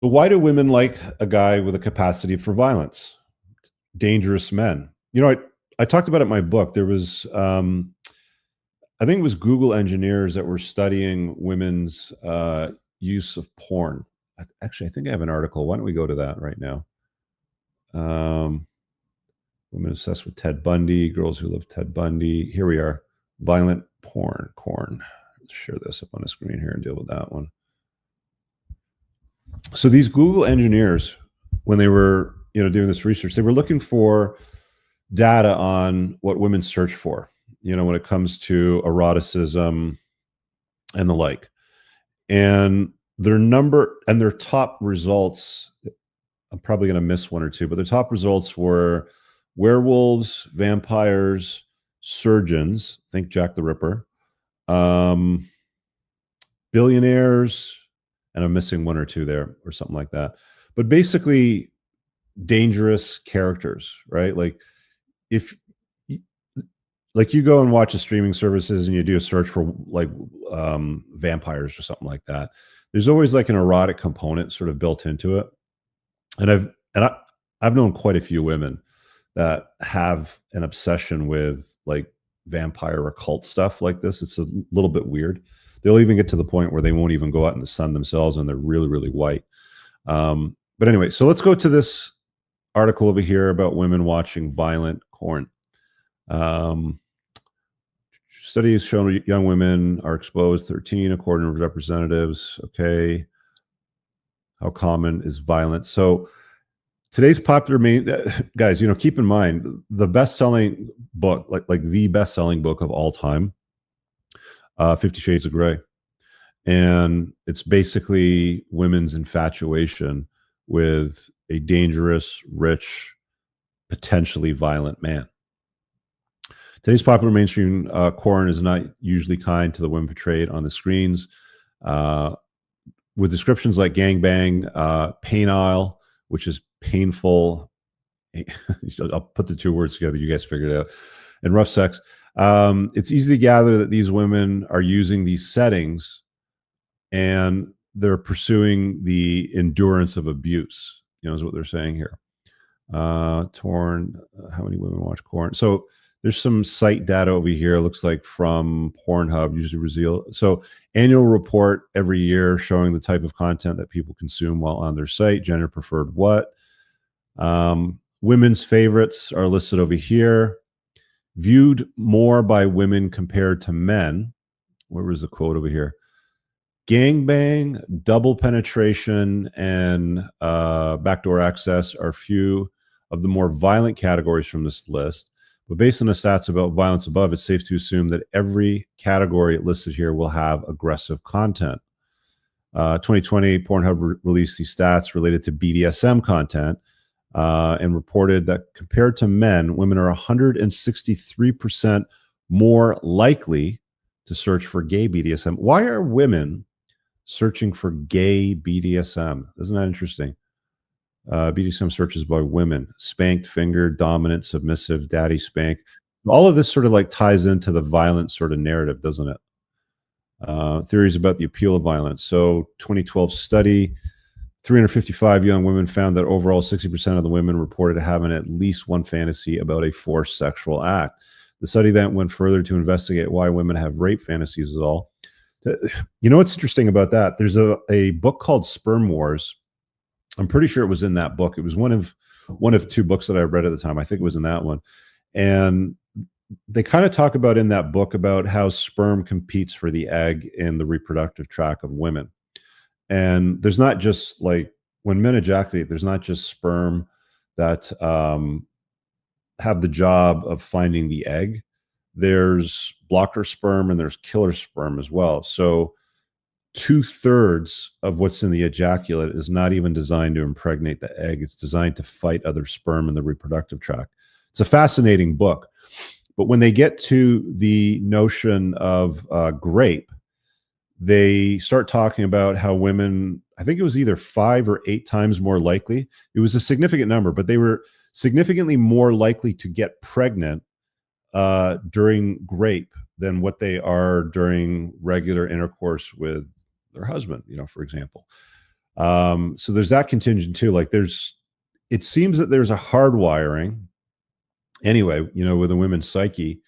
But why do women like a guy with a capacity for violence? Dangerous men. I talked about it in my book. There was, I think it was Google engineers that were studying women's use of porn. Actually, I think I have an article. Why don't we go to that right now? Um, Women obsessed with Ted Bundy, girls who love Ted Bundy. Here we are. Violent porn. Let's share this up on the screen here and deal with that one. So these Google engineers, when they were doing this research, they were looking for data on what women search for, when it comes to eroticism and the like. And their top results, I'm probably going to miss one or two, but their top results were werewolves, vampires, surgeons, think Jack the Ripper, billionaires, and I'm missing one or two there or something like that. But basically, dangerous characters, right? If you go and watch the streaming services and you do a search for vampires or something like that, there's always like an erotic component sort of built into it. And I've known quite a few women that have an obsession with like vampire occult stuff like this. It's a little bit weird. They'll even get to the point where they won't even go out in the sun themselves and they're really, really white. But anyway, so let's go to this article over here about women watching violent porn. Studies shown young women are exposed 13 according to representatives. Okay. How common is violence? So today's popular guys, keep in mind the best-selling book, like the best-selling book of all time, 50 Shades of Grey. And it's basically women's infatuation with a dangerous, rich, potentially violent man. Today's popular mainstream porn is not usually kind to the women portrayed on the screens, with descriptions like gangbang, penile, which is painful. I'll put the two words together. You guys figured it out. And rough sex. It's easy to gather that these women are using these settings and they're pursuing the endurance of abuse, is what they're saying here. Torn. How many women watch porn? So there's some site data over here. It looks like from Pornhub, usually Brazil. So annual report every year showing the type of content that people consume while on their site, gender preferred what. Women's favorites are listed over here. Viewed more by women compared to men. Where was the quote over here? Gangbang, double penetration, and backdoor access are few of the more violent categories from this list. But based on the stats about violence above, it's safe to assume that every category listed here will have aggressive content. 2020, Pornhub released these stats related to BDSM content and reported that compared to men, women are 163% more likely to search for gay BDSM. Why are women searching for gay BDSM? Isn't that interesting? BDSM searches by women: spanked, fingered, dominant, submissive, daddy spank. All of this sort of like ties into the violent sort of narrative, doesn't it? Theories about the appeal of violence. So 2012 study, 355 young women found that overall 60% of the women reported having at least one fantasy about a forced sexual act. The study then went further to investigate why women have rape fantasies at all. What's interesting about that? There's a book called Sperm Wars. I'm pretty sure it was in that book. It was one of two books that I read at the time. I think it was in that one. And they kind of talk about in that book about how sperm competes for the egg in the reproductive tract of women. And there's not just like when men ejaculate, there's not just sperm that have the job of finding the egg. There's blocker sperm and there's killer sperm as well. So 2/3 of what's in the ejaculate is not even designed to impregnate the egg. It's designed to fight other sperm in the reproductive tract. It's a fascinating book. But when they get to the notion of grape, they start talking about how women, I think it was either 5 or 8 times more likely. It was a significant number, but they were significantly more likely to get pregnant during grape than what they are during regular intercourse with their husband, for example. So there's that contingent too. Like it seems that there's a hardwiring anyway, with a women's psyche,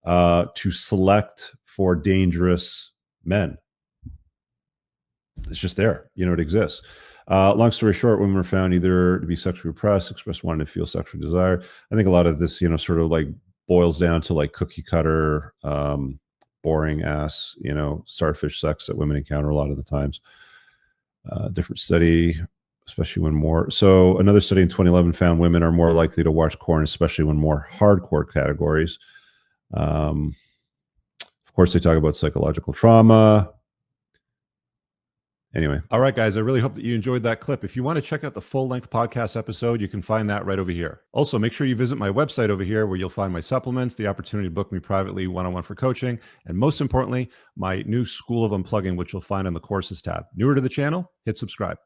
to select for dangerous men. It's just there, it exists. Long story short, women are found either to be sexually repressed, express wanting to feel sexual desire. I think a lot of this, sort of like boils down to like cookie cutter, boring ass, starfish sex that women encounter a lot of the times. Different study, especially when more. So another study in 2011 found women are more likely to watch porn, especially when more hardcore categories. Of course, they talk about psychological trauma. Anyway, all right, guys, I really hope that you enjoyed that clip. If you want to check out the full-length podcast episode, you can find that right over here. Also, make sure you visit my website over here where you'll find my supplements, the opportunity to book me privately one-on-one for coaching, and most importantly, my new School of Unplugging, which you'll find on the Courses tab. Newer to the channel, hit subscribe.